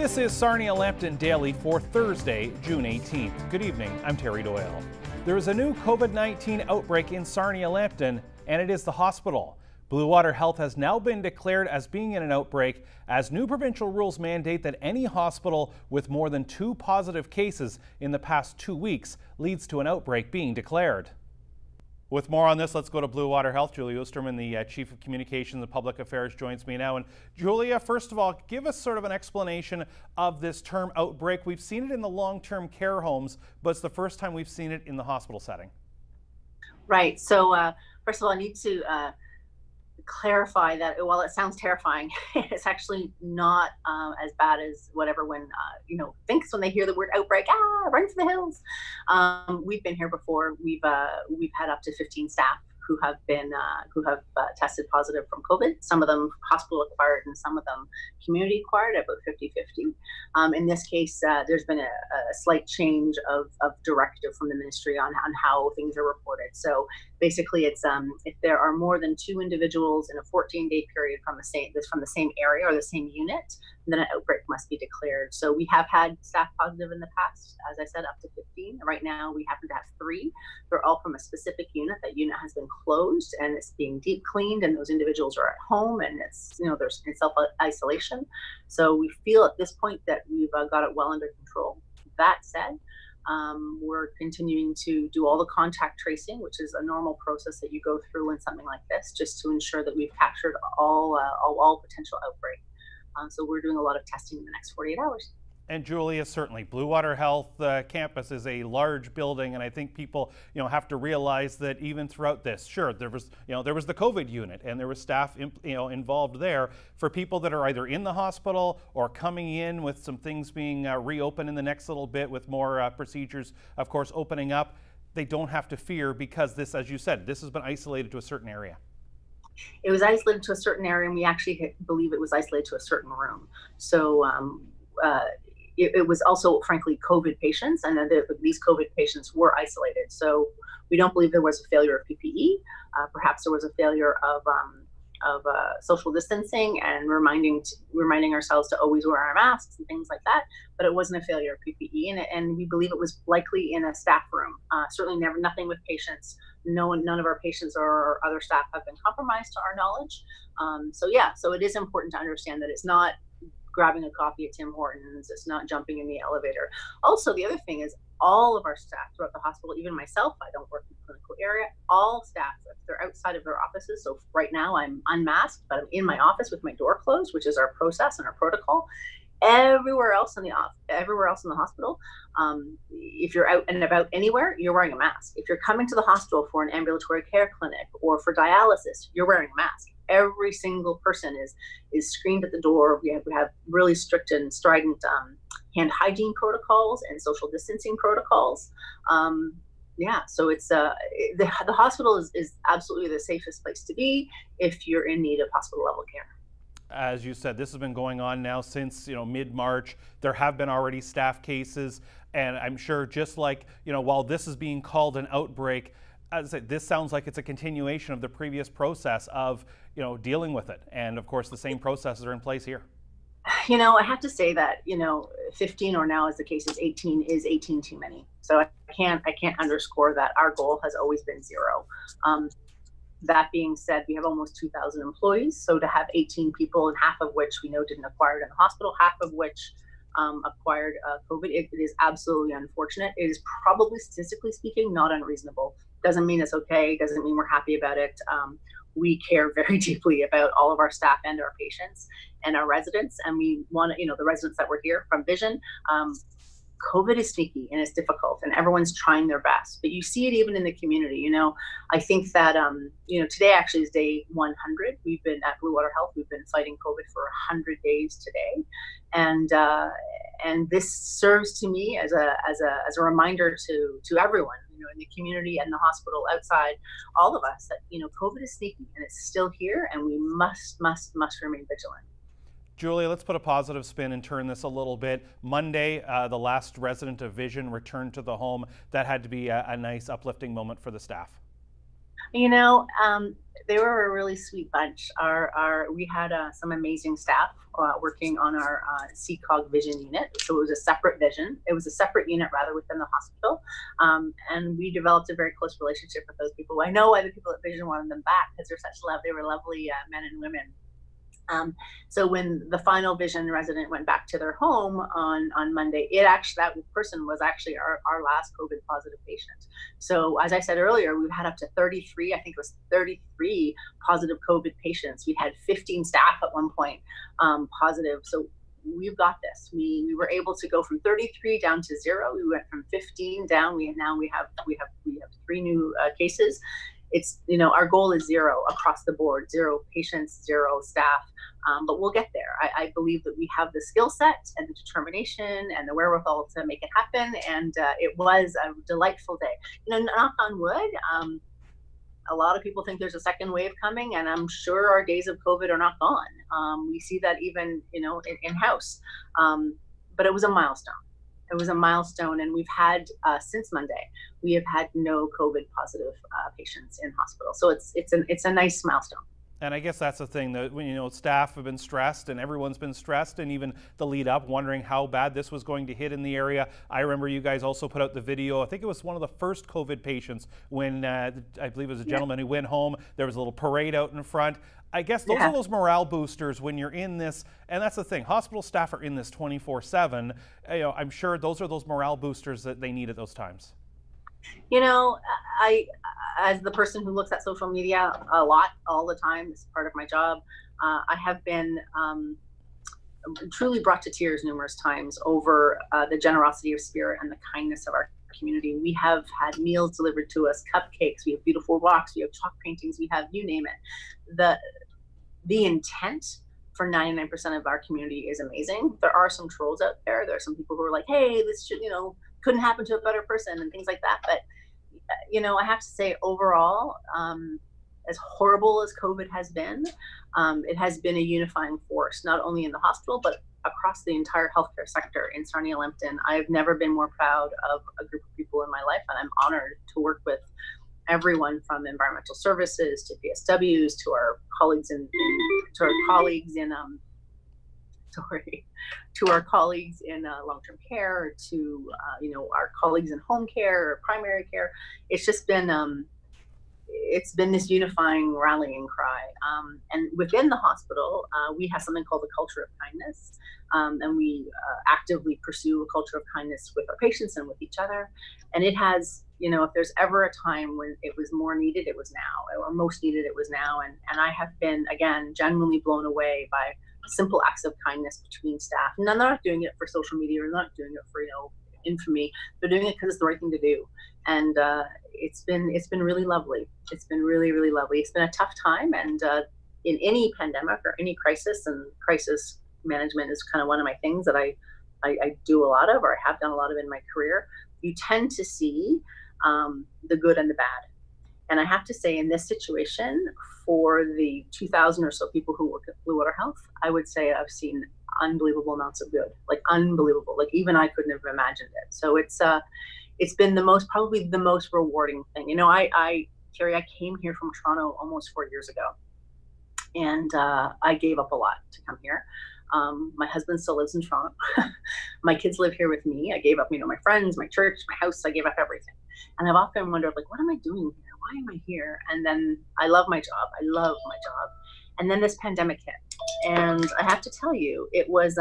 This is Sarnia Lambton Daily for Thursday, June 18th. Good evening, I'm Terry Doyle. There is a new COVID-19 outbreak in Sarnia Lambton, and it is the hospital. Bluewater Health has now been declared as being in an outbreak as new provincial rules mandate that any hospital with more than 2 positive cases in the past 2 weeks leads to an outbreak being declared. With more on this, let's go to Bluewater Health. Julia Oosterman, the Chief of Communications and Public Affairs, joins me now. And Julia, first of all, give us sort of an explanation of this term outbreak. We've seen it in the long-term care homes, but it's the first time we've seen it in the hospital setting. Right. So first of all, I need to clarify that while it sounds terrifying, it's actually not as bad as what everyone thinks when they hear the word outbreak. Run for the hills. We've been here before. We've had up to 15 staff who have tested positive from COVID. Some of them hospital acquired and some of them community acquired, about 50-50. In this case, there's been a slight change of directive from the ministry on how things are reported. So basically, it's if there are more than 2 individuals in a 14-day period from the same area or the same unit, then an outbreak must be declared. So we have had staff positive in the past, as I said, up to 15. Right now, we happen to have 3. They're all from a specific unit. That unit has been closed and it's being deep cleaned, and those individuals are at home, and there's self-isolation. So we feel at this point that we've got it well under control. That said, we're continuing to do all the contact tracing, which is a normal process that you go through in something like this, just to ensure that we've captured all potential outbreak. So we're doing a lot of testing in the next 48 hours. And Julia, certainly, Bluewater Health campus is a large building, and I think people, have to realize that even throughout this, sure, there was the COVID unit, and there was staff, involved there. For people that are either in the hospital or coming in with some things being reopened in the next little bit, with more procedures, of course, opening up, they don't have to fear, because this, as you said, this has been isolated to a certain area. It was isolated to a certain area, and we actually believe it was isolated to a certain room. So it was also, frankly, COVID patients, and then these COVID patients were isolated. So we don't believe there was a failure of PPE. Perhaps there was a failure of social distancing and reminding ourselves to always wear our masks and things like that. But it wasn't a failure of PPE, and we believe it was likely in a staff room. Certainly nothing with patients. None of our patients or other staff have been compromised to our knowledge. So it is important to understand that it's not grabbing a coffee at Tim Hortons, it's not jumping in the elevator. Also, the other thing is all of our staff throughout the hospital, even myself, I don't work in the clinical area, all staff, if they're outside of their offices, so right now I'm unmasked, but I'm in my office with my door closed, which is our process and our protocol. Everywhere else in the hospital, if you're out and about anywhere, you're wearing a mask. If you're coming to the hospital for an ambulatory care clinic or for dialysis, you're wearing a mask. Every single person is screened at the door. We have really strict and strident hand hygiene protocols and social distancing protocols. So it's the hospital is absolutely the safest place to be if you're in need of hospital level care. As you said, this has been going on now since mid-March. There have been already staff cases, and I'm sure, just like while this is being called an outbreak, as I said, this sounds like it's a continuation of the previous process of dealing with it, and of course the same processes are in place here. I have to say that 15, or now as the case is 18 too many. So I can't underscore that. Our goal has always been 0. That being said, we have almost 2,000 employees. So to have 18 people, and half of which we know didn't acquire it in the hospital, half of which acquired COVID, it is absolutely unfortunate. It is probably, statistically speaking, not unreasonable. Doesn't mean it's okay. Doesn't mean we're happy about it. We care very deeply about all of our staff and our patients and our residents. And we want the residents that were here from Vision. COVID is sneaky and it's difficult, and everyone's trying their best, but you see it even in the community. I think that today actually is day 100. We've been at Bluewater Health, we've been fighting COVID for 100 days today, and this serves to me as a reminder to everyone in the community and the hospital, outside, all of us, that COVID is sneaky and it's still here, and we must remain vigilant. Julia, let's put a positive spin and turn this a little bit. Monday, the last resident of Vision returned to the home. That had to be a nice, uplifting moment for the staff. You know, they were a really sweet bunch. We had some amazing staff working on our CCOG vision unit. So it was a separate vision. It was a separate unit rather within the hospital. And we developed a very close relationship with those people. I know why the people at Vision wanted them back, because they're such love. They were lovely men and women. So when the final Vision resident went back to their home on Monday, that person was actually our last COVID positive patient. So as I said earlier, we've had up to 33, I think it was 33 positive COVID patients. We had 15 staff at one point positive. So we've got this. We were able to go from 33 down to 0. We went from 15 down. We have 3 new cases. It's, our goal is 0 across the board, 0 patients, 0 staff. But we'll get there. I believe that we have the skill set and the determination and the wherewithal to make it happen. And it was a delightful day. Knock on wood, a lot of people think there's a second wave coming, and I'm sure our days of COVID are not gone. We see that even, in-house. But it was a milestone. It was a milestone, and we've had since Monday, we have had no COVID positive patients in hospital. So it's a nice milestone. And I guess that's the thing, that when staff have been stressed and everyone's been stressed, and even the lead up, wondering how bad this was going to hit in the area. I remember you guys also put out the video. I think it was one of the first COVID patients when I believe it was a gentleman who went home. There was a little parade out in front. I guess those are those morale boosters when you're in this, and that's the thing. Hospital staff are in this 24/7. I'm sure those are those morale boosters that they need at those times. As the person who looks at social media a lot, all the time, it's part of my job, I have been truly brought to tears numerous times over the generosity of spirit and the kindness of our community. We have had meals delivered to us, cupcakes, we have beautiful rocks, we have chalk paintings, we have, you name it. The intent for 99% of our community is amazing. There are some trolls out there. There are some people who are like, hey, this should, couldn't happen to a better person and things like that. But I have to say, overall, as horrible as COVID has been, it has been a unifying force, not only in the hospital, but across the entire healthcare sector in Sarnia Lambton. I have never been more proud of a group of people in my life, and I'm honored to work with everyone from environmental services to PSWs to our colleagues in long-term care, to our colleagues in home care or primary care. It's just been this unifying rallying cry. And within the hospital, we have something called the culture of kindness, and we actively pursue a culture of kindness with our patients and with each other. And it has, if there's ever a time when it was more needed, it was now, or most needed, it was now. And I have been, again, genuinely blown away by simple acts of kindness between staff. And they're not doing it for social media, or not doing it for infamy. They're doing it because it's the right thing to do. And it's been really lovely. It's been really, really lovely. It's been a tough time, and in any pandemic or any crisis, and crisis management is kind of one of my things that I do a lot of, or I have done a lot of in my career. You tend to see the good and the bad. And I have to say, in this situation, for the 2,000 or so people who work at Bluewater Health, I would say I've seen unbelievable amounts of good, like unbelievable, like even I couldn't have imagined it. So it's been probably the most rewarding thing. Carrie, I came here from Toronto almost 4 years ago, and I gave up a lot to come here. My husband still lives in Toronto. My kids live here with me. I gave up, my friends, my church, my house. I gave up everything. And I've often wondered, what am I doing here? Why am I here? And then I love my job. I love my job. And then this pandemic hit. And I have to tell you, it was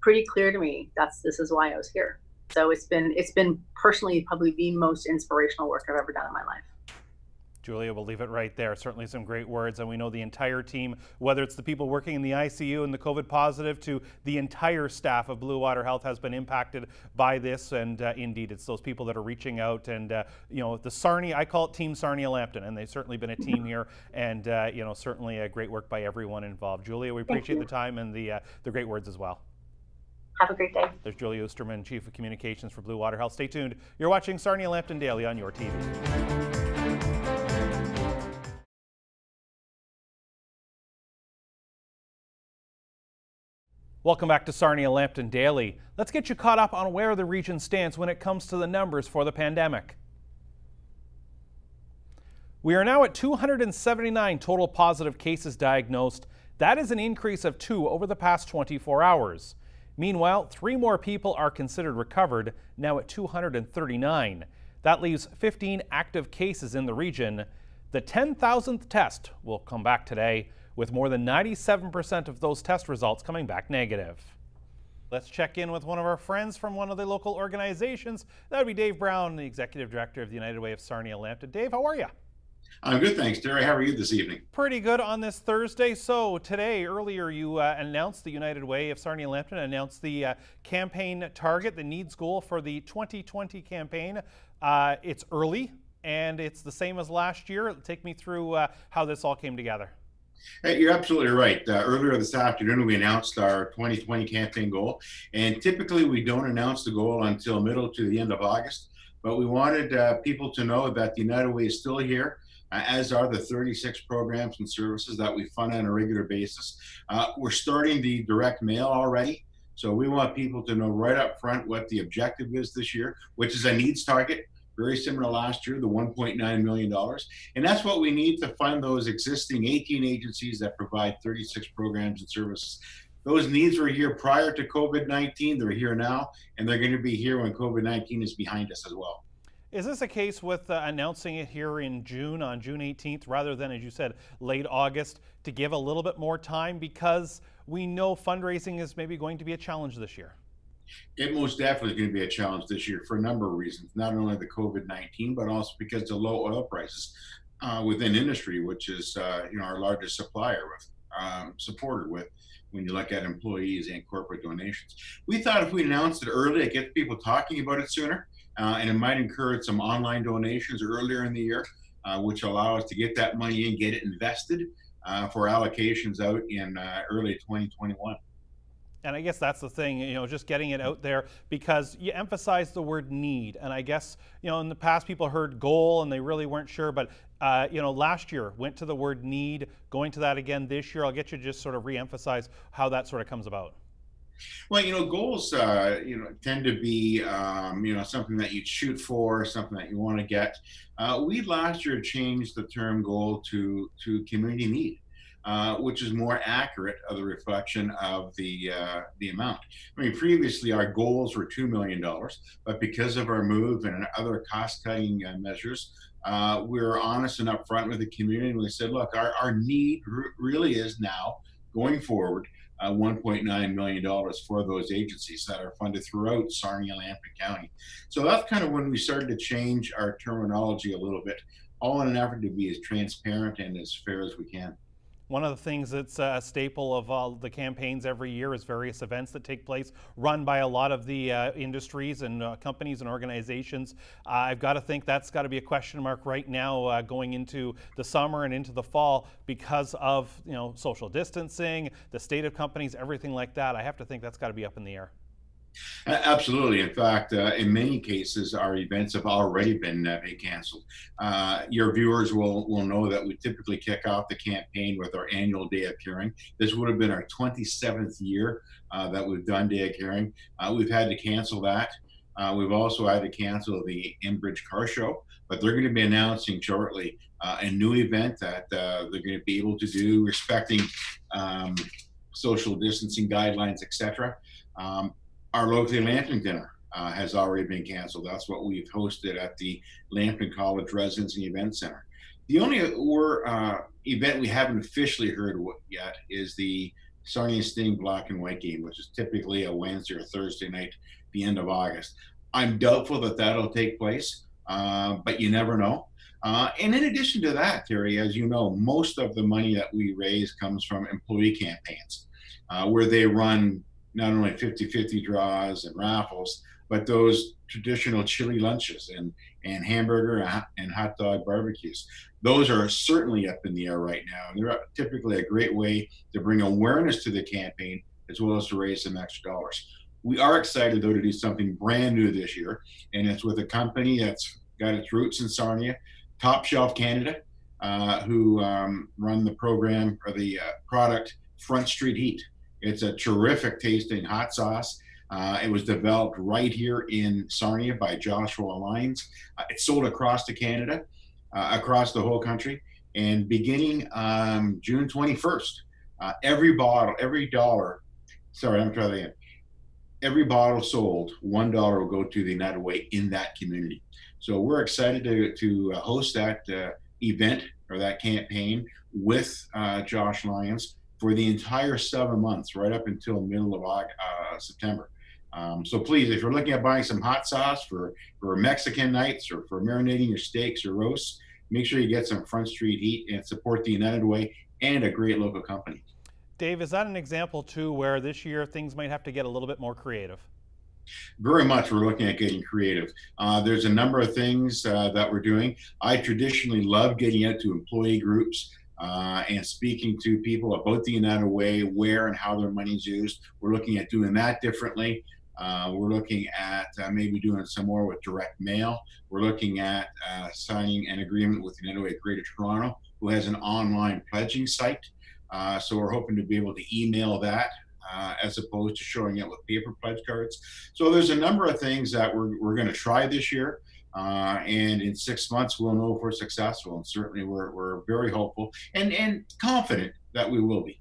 pretty clear to me this is why I was here. So it's been personally probably the most inspirational work I've ever done in my life. Julia, we'll leave it right there. Certainly some great words, and we know the entire team, whether it's the people working in the ICU and the COVID positive to the entire staff of Bluewater Health, has been impacted by this. And indeed, it's those people that are reaching out, and the Sarnia, I call it Team Sarnia Lambton, and they've certainly been a team here, and certainly a great work by everyone involved. Julia, we appreciate the time and the great words as well. Have a great day. There's Julia Oosterman, Chief of Communications for Bluewater Health. Stay tuned. You're watching Sarnia Lambton Daily on your TV. Welcome back to Sarnia Lambton Daily. Let's get you caught up on where the region stands when it comes to the numbers for the pandemic. We are now at 279 total positive cases diagnosed. That is an increase of 2 over the past 24 hours. Meanwhile, 3 more people are considered recovered, now at 239. That leaves 15 active cases in the region. The 10,000th test will come back today, with more than 97% of those test results coming back negative. Let's check in with one of our friends from one of the local organizations. That would be Dave Brown, the Executive Director of the United Way of Sarnia Lambton. Dave, how are you? I'm good, thanks, Terry. How are you this evening? Pretty good on this Thursday. So today, earlier, you announced the United Way of Sarnia Lambton announced the campaign target, the needs goal for the 2020 campaign. It's early, and it's the same as last year. Take me through how this all came together. Hey, you're absolutely right. Earlier this afternoon, we announced our 2020 campaign goal, and typically we don't announce the goal until middle to the end of August, but we wanted people to know that the United Way is still here, as are the 36 programs and services that we fund on a regular basis. We're starting the direct mail already, so we want people to know right up front what the objective is this year, which is a needs target. Very similar to last year, the $1.9 million. And that's what we need to fund those existing 18 agencies that provide 36 programs and services. Those needs were here prior to COVID-19, they're here now, and they're going to be here when COVID-19 is behind us as well. Is this a case with announcing it here in June, on June 18th, rather than, as you said, late August, to give a little bit more time, because we know fundraising is maybe going to be a challenge this year? It most definitely is going to be a challenge this year for a number of reasons, not only the COVID-19, but also because the low oil prices within industry, which is our largest supplier supporter with when you look at employees and corporate donations. We thought if we announced it early, it gets people talking about it sooner, and it might encourage some online donations earlier in the year, which allow us to get that money in, get it invested for allocations out in early 2021. And I guess that's the thing, just getting it out there, because you emphasize the word need. And I guess, in the past people heard goal and they really weren't sure, but, last year went to the word need, going to that again this year. I'll get you to just sort of re-emphasize how that sort of comes about. Well, goals, tend to be, something that you'd shoot for, something that you want to get. We last year changed the term goal to community need. Which is more accurate of the reflection of the amount. I mean, previously our goals were $2 million, but because of our move and other cost-cutting measures, we were honest and upfront with the community, and we said, look, our need really is now, going forward, $1.9 million for those agencies that are funded throughout Sarnia Lambton County. So that's kind of when we started to change our terminology a little bit, all in an effort to be as transparent and as fair as we can. One of the things that's a staple of all the campaigns every year is various events that take place, run by a lot of the industries and companies and organizations. I've got to think that's got to be a question mark right now going into the summer and into the fall because of social distancing, the state of companies, everything like that. I have to think that's got to be up in the air. Absolutely. In fact, in many cases, our events have already been canceled. Your viewers will know that we typically kick off the campaign with our annual Day of Caring. This would have been our 27th year that we've done Day of Caring. We've had to cancel that. We've also had to cancel the Enbridge Car Show, but they're going to be announcing shortly a new event that they're going to be able to do respecting social distancing guidelines, etc. Our locally Lambton dinner has already been canceled. That's what we've hosted at the Lambton College Residence and Event Center. The only event we haven't officially heard yet is the Sarnia Sting Black and White game, which is typically a Wednesday or Thursday night, the end of August. I'm doubtful that that'll take place, but you never know. And in addition to that, Terry, as you know, most of the money that we raise comes from employee campaigns, where they run not only 50-50 draws and raffles, but those traditional chili lunches and hamburger and hot dog barbecues. Those are certainly up in the air right now. And they're typically a great way to bring awareness to the campaign as well as to raise some extra dollars. We are excited, though, to do something brand new this year, and it's with a company that's got its roots in Sarnia, Top Shelf Canada, who run the program or the product Front Street Heat. It's a terrific tasting hot sauce. It was developed right here in Sarnia by Joshua Lyons. It's sold across to Canada. across the whole country. And beginning June 21st, every bottle, every dollar, sorry, I'm trying to again. Every bottle sold, $1 will go to the United Way in that community. So we're excited to host that event or that campaign with Josh Lyons for the entire 7 months, right up until middle of September. So please, if you're looking at buying some hot sauce for Mexican nights or for marinating your steaks or roasts, make sure you get some Front Street Heat and support the United Way and a great local company. Dave, is that an example too where this year things might have to get a little bit more creative? Very much, we're looking at getting creative. There's a number of things that we're doing. I traditionally love getting out to employee groups and speaking to people about the United Way, where and how their money's used. We're looking at doing that differently. We're looking at maybe doing some more with direct mail. We're looking at signing an agreement with the United Way of Greater Toronto, who has an online pledging site. So we're hoping to be able to email that as opposed to showing it with paper pledge cards. So there's a number of things that we're going to try this year. And in 6 months, we'll know if we're successful. And certainly we're very hopeful and confident that we will be.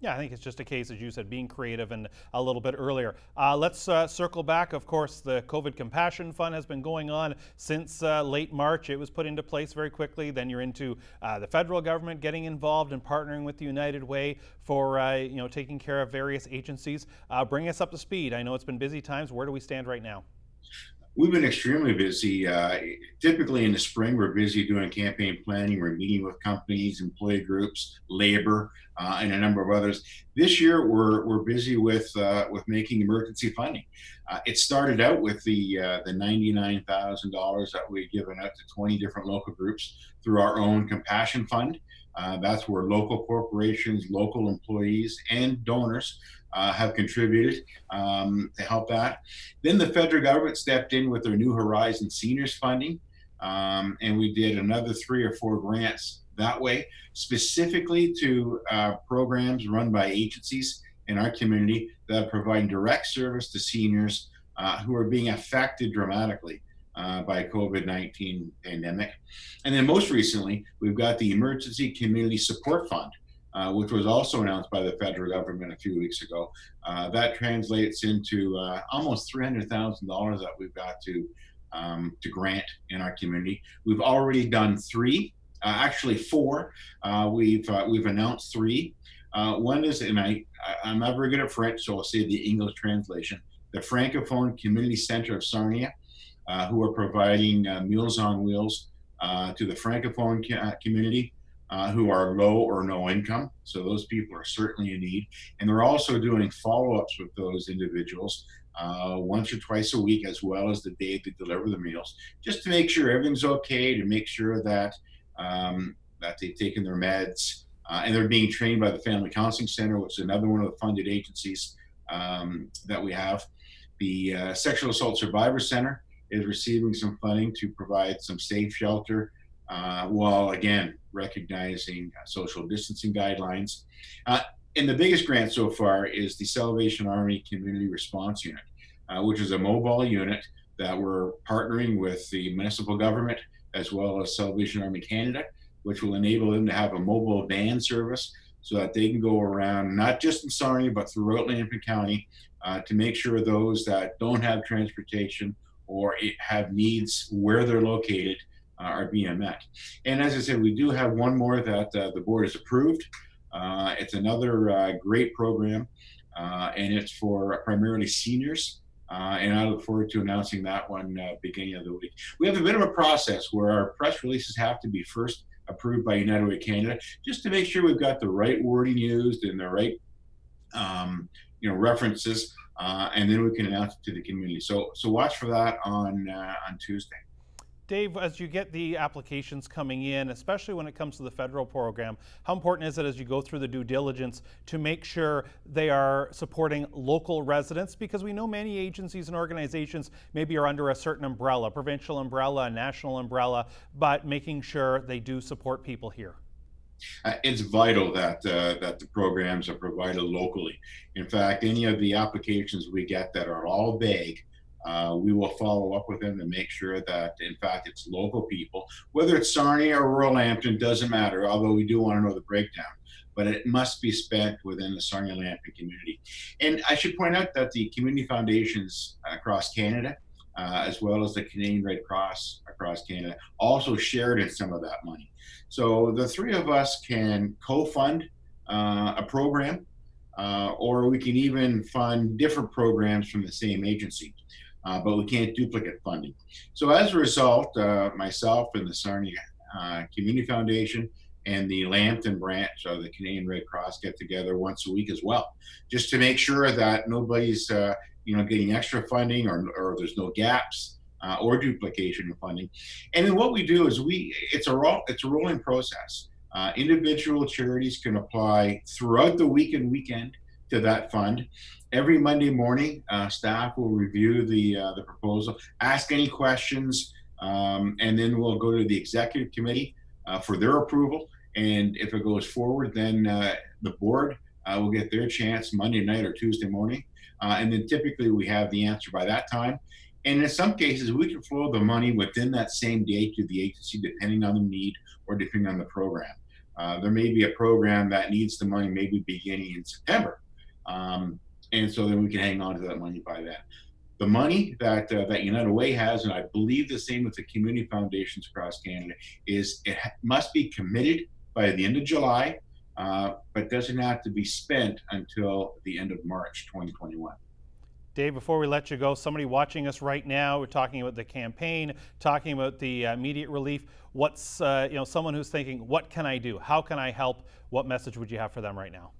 Yeah, I think it's just a case, as you said, being creative and a little bit earlier. Let's circle back. Of course, the COVID Compassion Fund has been going on since late March. It was put into place very quickly. Then you're into the federal government getting involved and partnering with the United Way for taking care of various agencies. Bring us up to speed. I know it's been busy times. Where do we stand right now? We've been extremely busy. Typically in the spring, we're busy doing campaign planning. We're meeting with companies, employee groups, labor, and a number of others. This year, we're busy with making emergency funding. It started out with the $99,000 that we've given out to 20 different local groups through our own Compassion Fund. That's where local corporations, local employees, and donors have contributed to help that. Then the federal government stepped in with their New Horizon Seniors funding, and we did another 3 or 4 grants that way, specifically to programs run by agencies in our community that provide direct service to seniors who are being affected dramatically by COVID-19 pandemic. And then most recently, we've got the Emergency Community Support Fund, which was also announced by the federal government a few weeks ago. That translates into almost $300,000 that we've got to grant in our community. We've already done 3, actually 4. We've announced 3. One is, and I'm not very good at French, so I'll say the English translation, the Francophone Community Center of Sarnia, who are providing Meals on Wheels to the Francophone community who are low or no income. So those people are certainly in need. And they're also doing follow-ups with those individuals once or twice a week, as well as the day they deliver the meals, just to make sure everything's okay, to make sure that that they've taken their meds. And they're being trained by the Family Counseling Center, which is another one of the funded agencies that we have. The Sexual Assault Survivor Center is receiving some funding to provide some safe shelter, while again recognizing social distancing guidelines. And the biggest grant so far is the Salvation Army Community Response Unit, which is a mobile unit that we're partnering with the municipal government as well as Salvation Army Canada, which will enable them to have a mobile van service so that they can go around, not just in Sarnia, but throughout Lambton County, to make sure those that don't have transportation or have needs where they're located are being met. And as I said, we do have one more that the board has approved. It's another great program, and it's for primarily seniors. And I look forward to announcing that one beginning of the week. We have a bit of a process where our press releases have to be first approved by United Way Canada, just to make sure we've got the right wording used and the right references, and then we can announce it to the community. So watch for that on Tuesday. Dave, as you get the applications coming in, especially when it comes to the federal program, how important is it as you go through the due diligence to make sure they are supporting local residents? Because we know many agencies and organizations maybe are under a certain umbrella, provincial umbrella, national umbrella, but making sure they do support people here. It's vital that the programs are provided locally. In fact, any of the applications we get that are all vague, We will follow up with them to make sure that, in fact, it's local people, whether it's Sarnia or rural Lambton, doesn't matter, although we do want to know the breakdown. But it must be spent within the Sarnia Lambton community. And I should point out that the community foundations across Canada, as well as the Canadian Red Cross across Canada, also shared in some of that money. So the three of us can co-fund a program, or we can even fund different programs from the same agency, but we can't duplicate funding. So as a result, myself and the Sarnia Community Foundation and the Lambton branch of the Canadian Red Cross get together once a week as well, just to make sure that nobody's getting extra funding, or there's no gaps or duplication of funding. And then what we do is it's a rolling process. Individual charities can apply throughout the week and weekend to that fund. Every Monday morning, staff will review the proposal, ask any questions, and then we'll go to the executive committee for their approval. And if it goes forward, then the board will get their chance Monday night or Tuesday morning. And then typically we have the answer by that time. And in some cases, we can flow the money within that same day to the agency, depending on the need or depending on the program. There may be a program that needs the money maybe beginning in September. And so then we can hang on to that money by then. The money that United Way has, and I believe the same with the community foundations across Canada, is it must be committed by the end of July, but doesn't have to be spent until the end of March 2021. Dave, before we let you go, somebody watching us right now, we're talking about the campaign, talking about the immediate relief. What's someone who's thinking, what can I do? How can I help? What message would you have for them right now?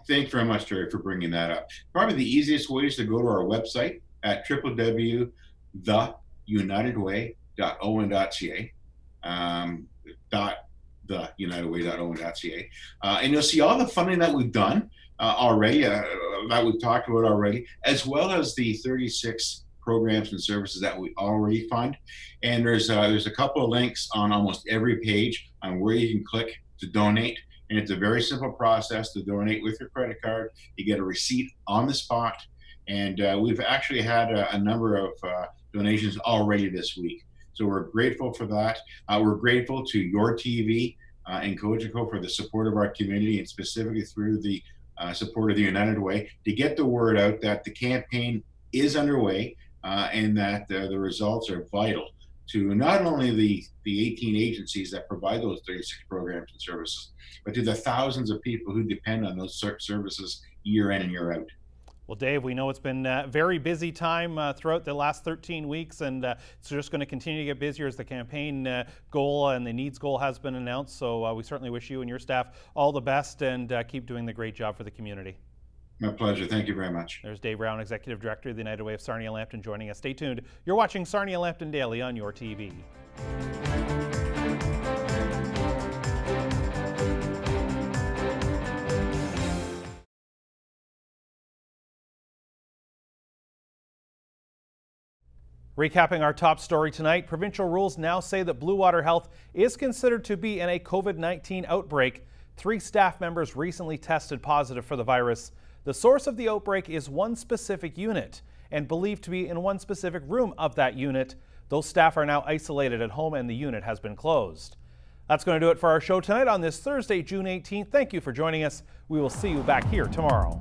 Thanks very much, Terry, for bringing that up. Probably the easiest way is to go to our website at www.theunitedway.on.ca. theunitedway.on.ca, and you'll see all the funding that we've done already, that we've talked about already, as well as the 36 programs and services that we already fund. And there's a couple of links on almost every page on where you can click to donate. And it's a very simple process to donate with your credit card. You get a receipt on the spot. And we've actually had a number of donations already this week. So we're grateful for that. We're grateful to your TV and Cogeco for the support of our community, and specifically through the support of the United Way, to get the word out that the campaign is underway and that the results are vital to not only the 18 agencies that provide those 36 programs and services, but to the thousands of people who depend on those services year in and year out. Well, Dave, we know it's been a very busy time throughout the last 13 weeks, and it's just going to continue to get busier as the campaign goal and the needs goal has been announced. So we certainly wish you and your staff all the best, and keep doing the great job for the community. My pleasure. Thank you very much. There's Dave Brown, Executive Director of the United Way of Sarnia Lambton, joining us. Stay tuned. You're watching Sarnia Lambton Daily on your TV. Recapping our top story tonight, provincial rules now say that Bluewater Health is considered to be in a COVID-19 outbreak. 3 staff members recently tested positive for the virus. The source of the outbreak is one specific unit and believed to be in one specific room of that unit. Those staff are now isolated at home and the unit has been closed. That's going to do it for our show tonight on this Thursday, June 18th. Thank you for joining us. We will see you back here tomorrow.